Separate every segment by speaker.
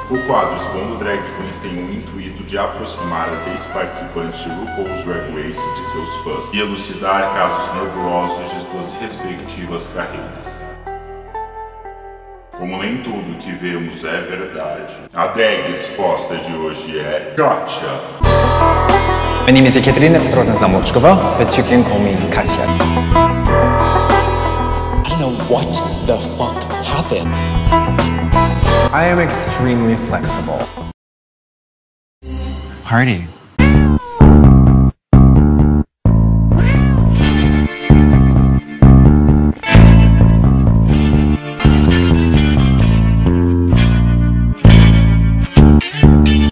Speaker 1: O quadro Expondo Drag Queens tem o intuito de aproximar as ex-participantes de RuPaul's Drag Race de seus fãs e elucidar casos nebulosos de suas respectivas carreiras. Como nem tudo que vemos é verdade, a drag exposta de hoje é Katya.
Speaker 2: My name is Ekaterina Petrovna Zamochkova, but you can call me Katya.
Speaker 3: I don't know what the fuck happened.
Speaker 2: I am extremely flexible. Party.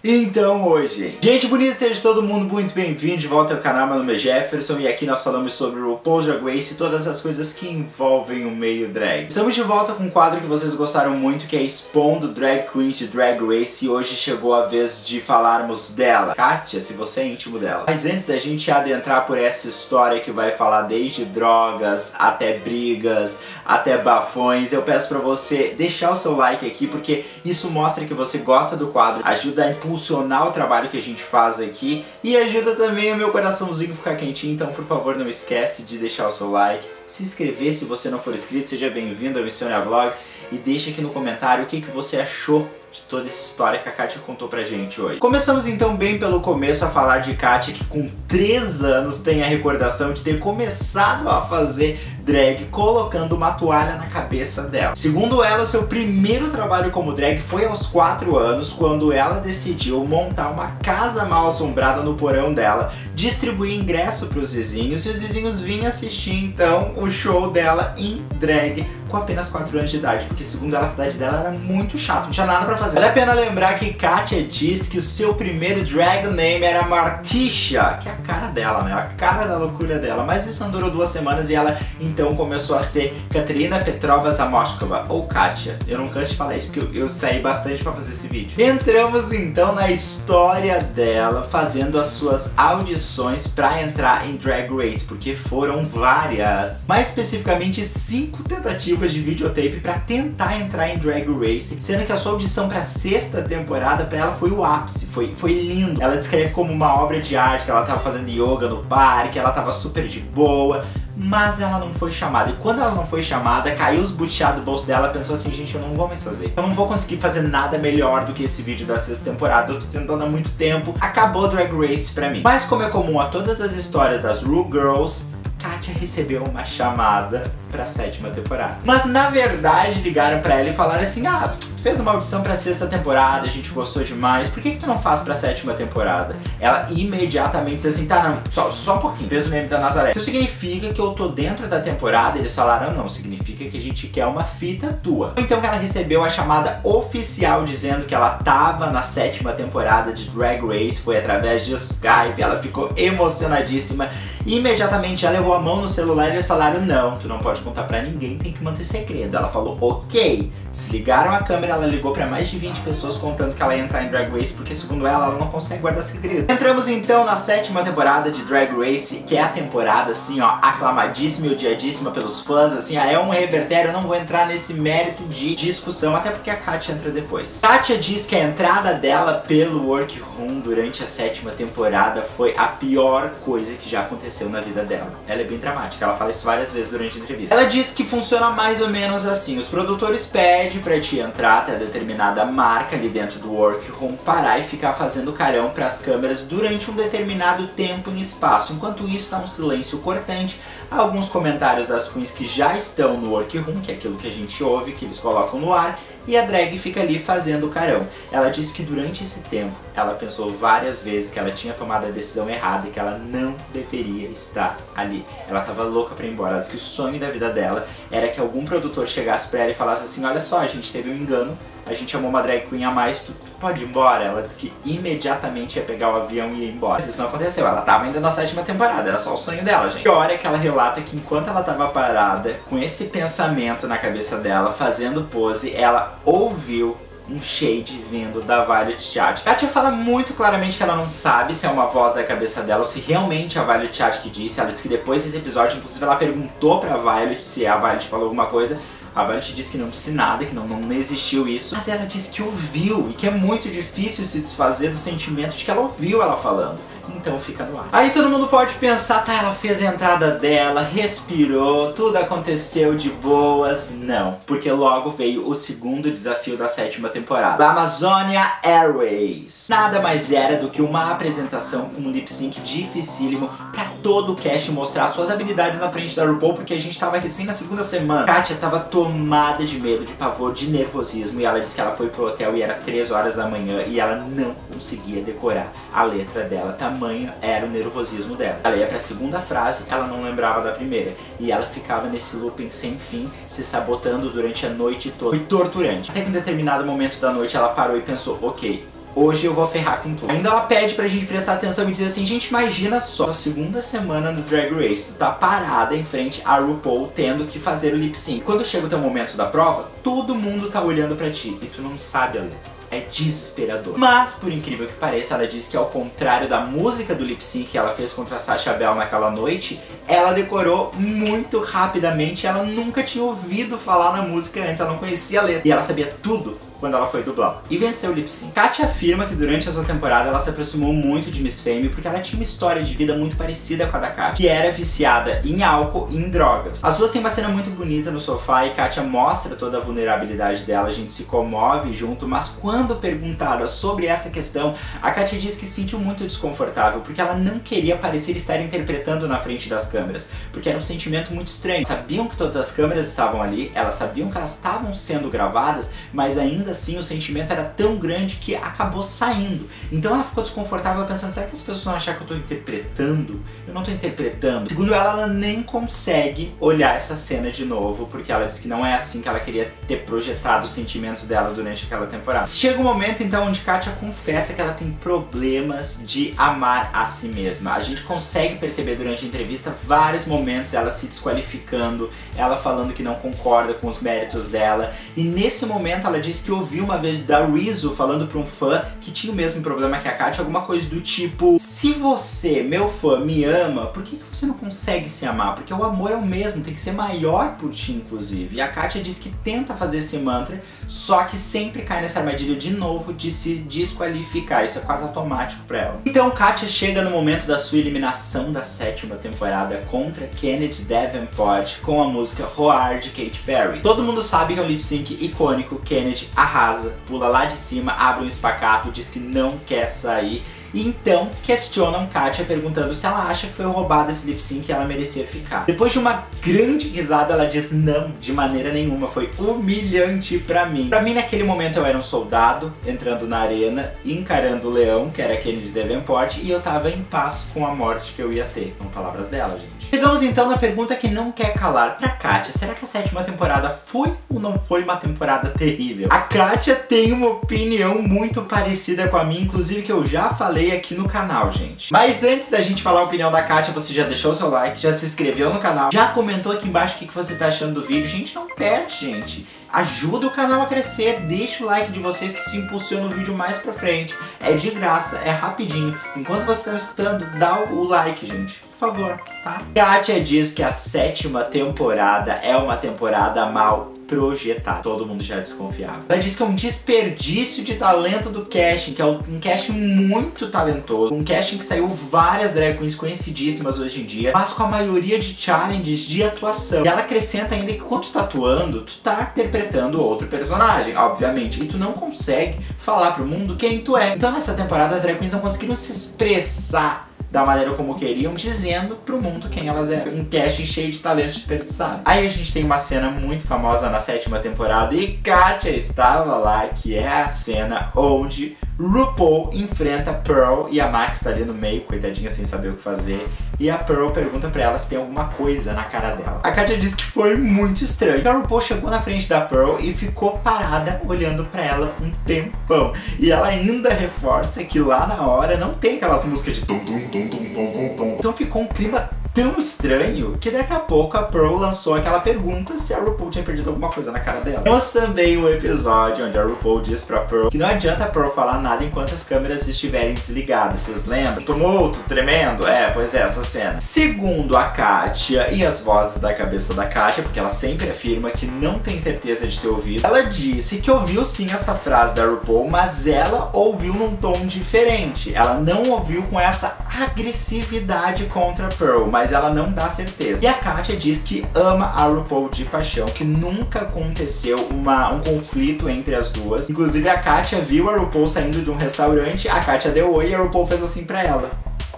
Speaker 4: Então hoje, gente bonita, seja todo mundo muito bem-vindo de volta ao canal. Meu nome é Jefferson e aqui nós falamos sobre o RuPaul's Drag Race e todas as coisas que envolvem o meio drag. Estamos de volta com um quadro que vocês gostaram muito, que é Expondo Drag Queens de Drag Race, e hoje chegou a vez de falarmos dela, Katya, se você é íntimo dela. Mas antes da gente adentrar por essa história que vai falar desde drogas, até brigas, até bafões, eu peço pra você deixar o seu like aqui, porque isso mostra que você gosta do quadro, ajuda a impulsionar o trabalho que a gente faz aqui e ajuda também o meu coraçãozinho a ficar quentinho. Então, por favor, não esquece de deixar o seu like, se inscrever se você não for inscrito, seja bem-vindo ao Missionária Vlogs e deixa aqui no comentário o que você achou de toda essa história que a Katya contou pra gente hoje. Começamos então bem pelo começo a falar de Katya, que com 3 anos tem a recordação de ter começado a fazer drag colocando uma toalha na cabeça dela. Segundo ela, o seu primeiro trabalho como drag foi aos 4 anos, quando ela decidiu montar uma casa mal assombrada no porão dela, distribuir ingresso para os vizinhos e os vizinhos vinham assistir então o show dela em drag com apenas 4 anos de idade, porque segundo ela a cidade dela era muito chata, não tinha nada pra fazer. Vale a pena lembrar que Katya disse que o seu primeiro drag name era Martisha, que é a cara dela, né? A cara da loucura dela, mas isso não durou 2 semanas e ela então começou a ser Ekaterina Petrovna Zamochkova, ou Katya. Eu não canso de falar isso porque eu saí bastante pra fazer esse vídeo. Entramos então na história dela, fazendo as suas audições pra entrar em Drag Race, porque foram várias. Mais especificamente 5 tentativas de videotape pra tentar entrar em Drag Race, sendo que a sua audição pra 6ª temporada pra ela foi o ápice, foi lindo. Ela descreve como uma obra de arte, que ela tava fazendo yoga no parque, ela tava super de boa, mas ela não foi chamada. E quando ela não foi chamada, caiu os buteados do bolso dela, pensou assim, gente, eu não vou mais fazer. Eu não vou conseguir fazer nada melhor do que esse vídeo da 6ª temporada, eu tô tentando há muito tempo, acabou Drag Race pra mim. Mas como é comum a todas as histórias das Ru Girls, Katya recebeu uma chamada pra 7ª temporada. Mas na verdade ligaram pra ela e falaram assim, ah, tu fez uma audição pra 6ª temporada, a gente gostou demais, por que tu não faz pra 7ª temporada? Ela imediatamente disse assim, tá, não, só um pouquinho, fez o meme da Nazaré. Então significa que eu tô dentro da temporada? Eles falaram, não, significa que a gente quer uma fita tua. Então ela recebeu a chamada oficial dizendo que ela tava na 7ª temporada de Drag Race, foi através de Skype, ela ficou emocionadíssima. E imediatamente ela levou a mão no celular e eles falaram, não, tu não pode contar pra ninguém, tem que manter segredo. Ela falou, ok. Desligaram a câmera, ela ligou pra mais de 20 pessoas contando que ela ia entrar em Drag Race, porque segundo ela não consegue guardar segredo. Entramos então na 7ª temporada de Drag Race, que é a temporada assim, ó, aclamadíssima e odiadíssima pelos fãs, assim, é um revertério. Eu não vou entrar nesse mérito de discussão, até porque a Katya entra depois. Katya diz que a entrada dela pelo Workroom durante a 7ª temporada foi a pior coisa que já aconteceu na vida dela. Ela é bem dramática, ela fala isso várias vezes durante a entrevista. Ela diz que funciona mais ou menos assim, os produtores pedem pra te entrar até determinada marca ali dentro do Workroom, parar e ficar fazendo carão pras câmeras durante um determinado tempo e espaço. Enquanto isso tá um silêncio cortante, alguns comentários das queens que já estão no Workroom, que é aquilo que a gente ouve, que eles colocam no ar, e a drag fica ali fazendo carão. Ela disse que durante esse tempo, ela pensou várias vezes que ela tinha tomado a decisão errada e que ela não deveria estar ali. Ela tava louca pra ir embora. Ela disse que o sonho da vida dela era que algum produtor chegasse pra ela e falasse assim, olha só, a gente teve um engano, a gente chamou uma drag queen a mais, tu pode ir embora. Ela disse que imediatamente ia pegar o avião e ir embora. Mas isso não aconteceu, ela tava ainda na 7ª temporada, era só o sonho dela, gente. E a hora é que ela relata que enquanto ela tava parada, com esse pensamento na cabeça dela, fazendo pose, ela ouviu um shade vindo da Violet Chachki. Katya fala muito claramente que ela não sabe se é uma voz da cabeça dela ou se realmente é a Violet Chachki que disse. Ela disse que depois desse episódio, inclusive, ela perguntou pra Violet se a Violet falou alguma coisa. A Violet disse que não disse nada, que não existiu isso, mas ela disse que ouviu e que é muito difícil se desfazer do sentimento de que ela ouviu ela falando. Então fica no ar. Aí todo mundo pode pensar, tá, ela fez a entrada dela, respirou, tudo aconteceu de boas. Não, porque logo veio o segundo desafio da 7ª temporada, da Amazonia Airways. Nada mais era do que uma apresentação com um lip sync dificílimo pra todo o cast mostrar suas habilidades na frente da RuPaul, porque a gente tava recém na 2ª semana. Katia tava tomada de medo, de pavor, de nervosismo, e ela disse que ela foi pro hotel e era 3 horas da manhã e ela não conseguia decorar a letra dela. Tamanho era o nervosismo dela. Ela ia pra 2ª frase, ela não lembrava da primeira. E ela ficava nesse looping sem fim, se sabotando durante a noite toda. Foi torturante. Até que em determinado momento da noite ela parou e pensou, ok, hoje eu vou ferrar com tudo. Ainda ela pede pra gente prestar atenção e dizer assim, gente, imagina só, na 2ª semana do Drag Race, tu tá parada em frente a RuPaul tendo que fazer o lip sync. Quando chega o teu momento da prova, todo mundo tá olhando pra ti e tu não sabe a letra. É desesperador. Mas, por incrível que pareça, ela disse que ao contrário da música do lip sync que ela fez contra a Sasha Bell naquela noite, ela decorou muito rapidamente. Ela nunca tinha ouvido falar na música antes, ela não conhecia a letra. E ela sabia tudo quando ela foi dublar. E venceu o lip sync. Katia afirma que durante a sua temporada ela se aproximou muito de Miss Fame porque ela tinha uma história de vida muito parecida com a da Katia, que era viciada em álcool e em drogas. As duas têm uma cena muito bonita no sofá e Katia mostra toda a vulnerabilidade dela, a gente se comove junto, mas quando perguntada sobre essa questão, a Katia diz que se sentiu muito desconfortável porque ela não queria parecer estar interpretando na frente das câmeras, porque era um sentimento muito estranho. Sabiam que todas as câmeras estavam ali, elas sabiam que elas estavam sendo gravadas, mas ainda assim o sentimento era tão grande que acabou saindo. Então ela ficou desconfortável pensando, será que as pessoas vão achar que eu tô interpretando? Eu não tô interpretando. Segundo ela nem consegue olhar essa cena de novo, porque ela diz que não é assim que ela queria ter projetado os sentimentos dela durante aquela temporada. Chega um momento então onde Katia confessa que ela tem problemas de amar a si mesma. A gente consegue perceber durante a entrevista vários momentos ela se desqualificando, ela falando que não concorda com os méritos dela, e nesse momento ela diz que ouvi uma vez da Rizzo falando pra um fã que tinha o mesmo problema que a Katia, alguma coisa do tipo, se você, meu fã, me ama, por que você não consegue se amar? Porque o amor é o mesmo, tem que ser maior por ti, inclusive. E a Katia diz que tenta fazer esse mantra, só que sempre cai nessa armadilha de novo de se desqualificar, isso é quase automático pra ela. Então Katia chega no momento da sua eliminação da 7ª temporada contra Kennedy Davenport com a música Roar de Katy Perry. Todo mundo sabe que é um lip sync icônico, Kennedy arrasa, pula lá de cima, abre um espacate, diz que não quer sair. E então questionam Katia perguntando se ela acha que foi roubado esse lip sync e ela merecia ficar. Depois de uma grande risada ela diz, não, de maneira nenhuma, foi humilhante pra mim. Pra mim naquele momento eu era um soldado entrando na arena, encarando o leão, que era Kennedy Davenport, e eu tava em paz com a morte que eu ia ter. São palavras dela, gente. Chegamos então na pergunta que não quer calar pra Katia. Será que a 7ª temporada foi ou não foi uma temporada terrível? A Katia tem uma opinião muito parecida com a minha, inclusive que eu já falei aqui no canal, gente. Mas antes da gente falar a opinião da Katia, você já deixou o seu like, já se inscreveu no canal, já comentou aqui embaixo o que você tá achando do vídeo. Gente, não perde, gente. Ajuda o canal a crescer, deixa o like de vocês que se impulsiona o vídeo mais pra frente. É de graça, é rapidinho. Enquanto você tá me escutando, dá o like, gente. Por favor, tá? Katia diz que a 7ª temporada é uma temporada mal projetada. Todo mundo já desconfiava. Ela diz que é um desperdício de talento do casting, que é um casting muito talentoso, um casting que saiu várias drag queens conhecidíssimas hoje em dia, mas com a maioria de challenges de atuação. E ela acrescenta ainda que quando tu tá atuando, tu tá interpretando outro personagem, obviamente, e tu não consegue falar pro mundo quem tu é. Então nessa temporada as drag queens não conseguiram se expressar da maneira como queriam, dizendo pro mundo quem elas eram. Um casting cheio de talento desperdiçado. Aí a gente tem uma cena muito famosa na 7ª temporada e Katia estava lá, que é a cena onde RuPaul enfrenta a Pearl e a Max tá ali no meio, coitadinha, sem saber o que fazer. E a Pearl pergunta pra ela se tem alguma coisa na cara dela. A Katia diz que foi muito estranho. A RuPaul chegou na frente da Pearl e ficou parada olhando pra ela um tempão. E ela ainda reforça que lá na hora não tem aquelas músicas de tum tum tum tum tum tum tum. Então ficou um clima tão estranho que daqui a pouco a Pearl lançou aquela pergunta se a RuPaul tinha perdido alguma coisa na cara dela. Temos também um episódio onde a RuPaul diz pra Pearl que não adianta a Pearl falar nada enquanto as câmeras estiverem desligadas. Vocês lembram? Tumulto, tremendo. Pois é, essa cena. Segundo a Katia e as vozes da cabeça da Katia, porque ela sempre afirma que não tem certeza de ter ouvido, ela disse que ouviu sim essa frase da RuPaul, mas ela ouviu num tom diferente. Ela não ouviu com essa agressividade contra a Pearl, mas ela não dá certeza. E a Katia diz que ama a RuPaul de paixão, que nunca aconteceu um conflito entre as duas. Inclusive a Katia viu a RuPaul saindo de um restaurante, a Katia deu oi e a RuPaul fez assim pra ela.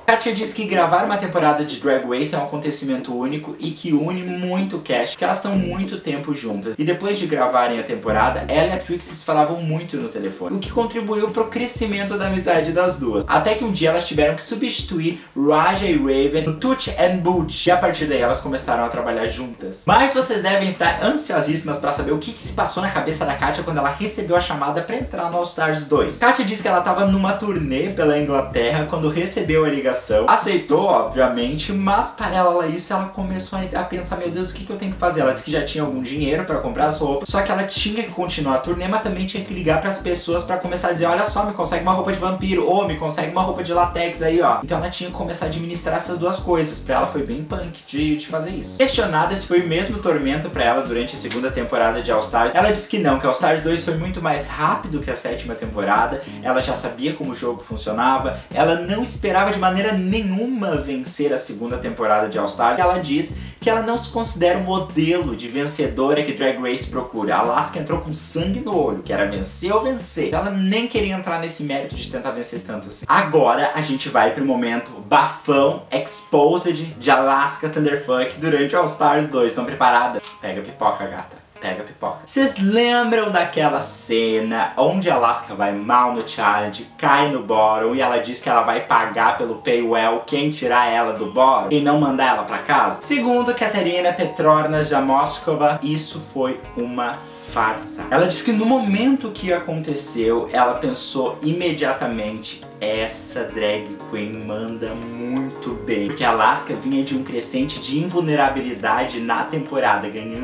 Speaker 4: Katia diz que gravar uma temporada de Drag Race é um acontecimento único e que une muito o cast, porque elas estão muito tempo juntas. E depois de gravarem a temporada, ela e a Trixie se falavam muito no telefone, o que contribuiu pro crescimento da amizade das duas. Até que um dia elas tiveram que substituir Raja e Raven no Touch and Boot, e a partir daí elas começaram a trabalhar juntas. Mas vocês devem estar ansiosíssimas pra saber o que se passou na cabeça da Katia quando ela recebeu a chamada pra entrar no All Stars 2. Katia disse que ela tava numa turnê pela Inglaterra quando recebeu a ligação. Aceitou, obviamente, mas paralela a isso ela começou a pensar, meu Deus, o que eu tenho que fazer? Ela disse que já tinha algum dinheiro pra comprar as roupas, só que ela tinha que continuar a turnê, mas também tinha que ligar pras pessoas pra começar a dizer, olha só, me consegue uma roupa de vampiro, ou me consegue uma roupa de latex aí, ó. Então ela tinha que começar a administrar essas duas coisas. Pra ela foi bem punk de fazer isso. Questionada se foi o mesmo tormento pra ela durante a segunda temporada de All Stars, ela disse que não, que All Stars 2 foi muito mais rápido que a 7ª temporada, ela já sabia como o jogo funcionava, ela não esperava de maneira nenhuma vencer a segunda temporada de All Stars. Ela diz que ela não se considera o modelo de vencedora que Drag Race procura. A Alaska entrou com sangue no olho, que era vencer ou vencer. Ela nem queria entrar nesse mérito de tentar vencer tanto assim. Agora a gente vai pro momento bafão, exposed de Alaska Thunderfuck durante All Stars 2. Estão preparadas? Pega a pipoca, gata. Pega a pipoca. Vocês lembram daquela cena onde a Alaska vai mal no challenge, cai no bottom e ela diz que ela vai pagar pelo paywall quem tirar ela do bottom e não mandar ela pra casa? Segundo Katerina Petrovna Zamoskova, isso foi uma farsa. Ela disse que no momento que aconteceu, ela pensou imediatamente, essa drag queen manda muito bem. Porque a Alaska vinha de um crescente de invulnerabilidade na temporada, ganhando.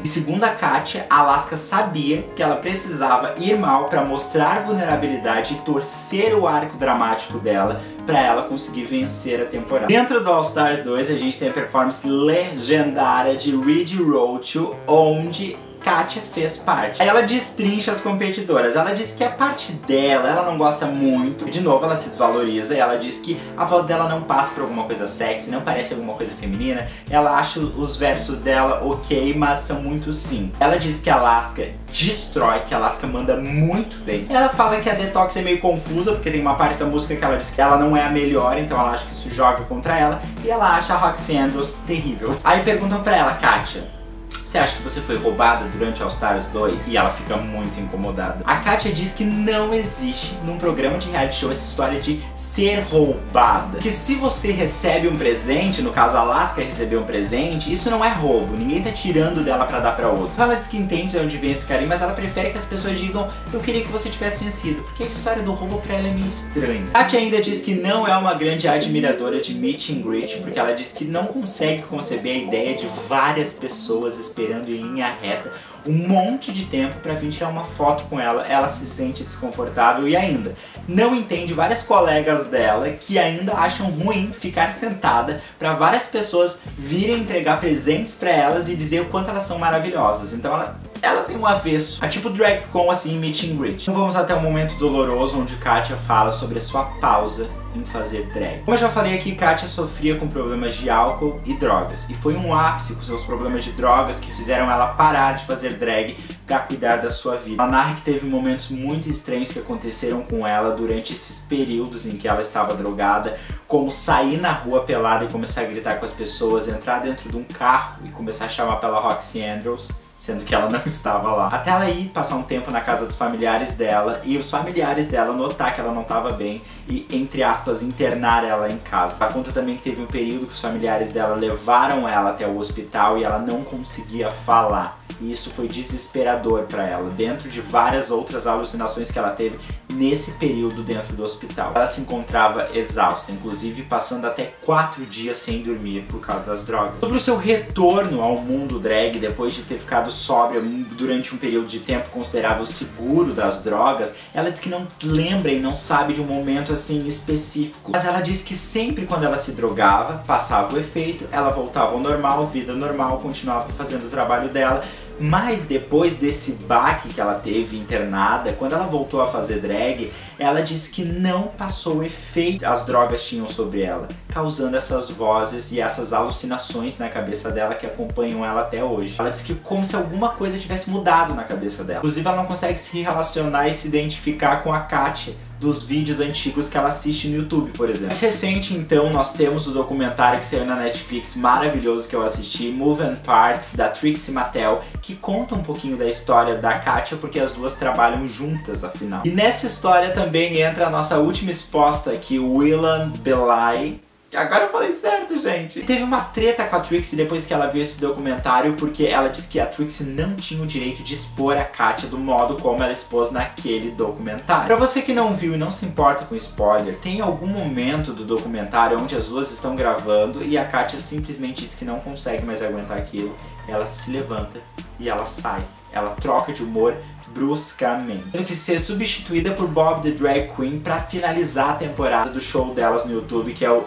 Speaker 4: E segundo a Katia, a Alaska sabia que ela precisava ir mal pra mostrar vulnerabilidade e torcer o arco dramático dela pra ela conseguir vencer a temporada. Dentro do All Stars 2 a gente tem a performance legendária de Reed Roadshow, onde Katia fez parte. Aí ela destrincha as competidoras. Ela diz que a parte dela, ela não gosta muito. De novo, ela se desvaloriza. Ela diz que a voz dela não passa por alguma coisa sexy, não parece alguma coisa feminina. Ela acha os versos dela ok, mas são muito simples. Ela diz que a Alaska destrói, que a Alaska manda muito bem. Ela fala que a Detox é meio confusa, porque tem uma parte da música que ela diz que ela não é a melhor, então ela acha que isso joga contra ela. E ela acha a Roxy Andrews terrível. Aí perguntam pra ela, Katia, você acha que você foi roubada durante All Stars 2? E ela fica muito incomodada. A Katia diz que não existe num programa de reality show essa história de ser roubada. Que se você recebe um presente, no caso a Alaska recebeu um presente, isso não é roubo. Ninguém tá tirando dela pra dar pra outro. Então ela diz que entende de onde vem esse carinho, mas ela prefere que as pessoas digam, eu queria que você tivesse vencido. Porque a história do roubo pra ela é meio estranha. A Katia ainda diz que não é uma grande admiradora de meet and greet, porque ela diz que não consegue conceber a ideia de várias pessoas esperando em linha reta um monte de tempo pra vir tirar uma foto com ela. Ela se sente desconfortável e ainda não entende várias colegas dela que ainda acham ruim ficar sentada pra várias pessoas virem entregar presentes pra elas e dizer o quanto elas são maravilhosas. Então ela tem um avesso a tipo drag con assim, meet and greet. Então vamos até um momento doloroso onde Katia fala sobre a sua pausa em fazer drag. Como eu já falei aqui, Katia sofria com problemas de álcool e drogas. E foi um ápice com seus problemas de drogas que fizeram ela parar de fazer drag pra cuidar da sua vida. Ela narra que teve momentos muito estranhos que aconteceram com ela durante esses períodos em que ela estava drogada, como sair na rua pelada e começar a gritar com as pessoas, entrar dentro de um carro e começar a chamar pela Roxy Andrews. sendo que ela não estava lá. Até ela ir passar um tempo na casa dos familiares dela e os familiares dela notar que ela não estava bem e, entre aspas, internar ela em casa. Ela conta também que teve um período que os familiares dela levaram ela até o hospital e ela não conseguia falar. E isso foi desesperador para ela, dentro de várias outras alucinações que ela teve nesse período dentro do hospital. Ela se encontrava exausta, inclusive passando até 4 dias sem dormir por causa das drogas. Sobre o seu retorno ao mundo drag, depois de ter ficado sóbria durante um período de tempo considerável seguro das drogas, ela diz que não lembra e não sabe de um momento assim específico. Mas ela diz que sempre quando ela se drogava, passava o efeito, ela voltava ao normal, vida normal, continuava fazendo o trabalho dela. Mas depois desse baque que ela teve internada, quando ela voltou a fazer drag, ela disse que não passou o efeito que as drogas tinham sobre ela, causando essas vozes e essas alucinações na cabeça dela que acompanham ela até hoje. Ela disse que como se alguma coisa tivesse mudado na cabeça dela. Inclusive ela não consegue se relacionar e se identificar com a Katia dos vídeos antigos que ela assiste no YouTube, por exemplo. Mais recente, então, nós temos o documentário que saiu na Netflix, maravilhoso, que eu assisti, Moving Parts, da Trixie Mattel, que conta um pouquinho da história da Katia, porque as duas trabalham juntas, afinal. E nessa história também entra a nossa última exposta aqui, Willam Belli. Agora eu falei certo, gente! Teve uma treta com a Trixie depois que ela viu esse documentário, porque ela disse que a Trixie não tinha o direito de expor a Katia do modo como ela expôs naquele documentário. Pra você que não viu e não se importa com spoiler, tem algum momento do documentário onde as duas estão gravando e a Katia simplesmente diz que não consegue mais aguentar aquilo. Ela se levanta e ela sai. Ela troca de humor bruscamente, tendo que ser substituída por Bob the Drag Queen pra finalizar a temporada do show delas no YouTube, que é o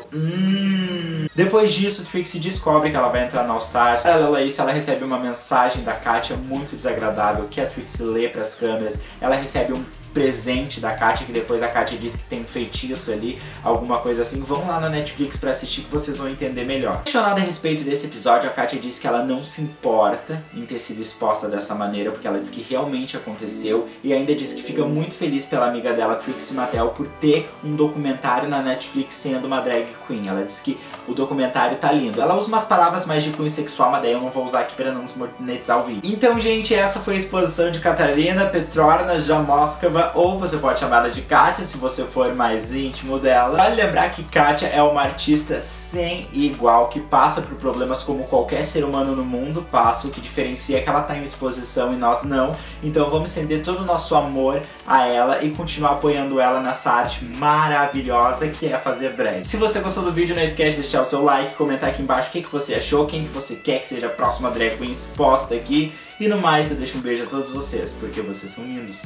Speaker 4: Depois disso, Trixie descobre que ela vai entrar no All Stars. Paralelo a isso, ela recebe uma mensagem da Katia muito desagradável, que a Trixie lê pras câmeras. Ela recebe um presente da Katia, que depois a Katia diz que tem um feitiço ali, alguma coisa assim. Vão lá na Netflix pra assistir que vocês vão entender melhor. Questionada a respeito desse episódio, a Katia diz que ela não se importa em ter sido exposta dessa maneira, porque ela diz que realmente aconteceu, e ainda diz que fica muito feliz pela amiga dela, Trixie Mattel, por ter um documentário na Netflix sendo uma drag queen. Ela diz que o documentário tá lindo. Ela usa umas palavras mais de cunho sexual, mas daí eu não vou usar aqui pra não desmonetizar o vídeo. Então, gente, essa foi a exposição de Katarina Petrovna Zamoskva, ou você pode chamar ela de Katia, se você for mais íntimo dela. Vale lembrar que Katia é uma artista sem igual, que passa por problemas como qualquer ser humano no mundo passa. O que diferencia é que ela tá em exposição e nós não. Então vamos estender todo o nosso amor a ela e continuar apoiando ela nessa arte maravilhosa que é fazer drag. Se você gostou do vídeo, não esquece de deixar o seu like, comentar aqui embaixo o que você achou, quem que você quer que seja a próxima drag queen exposta aqui. E no mais, eu deixo um beijo a todos vocês, porque vocês são lindos.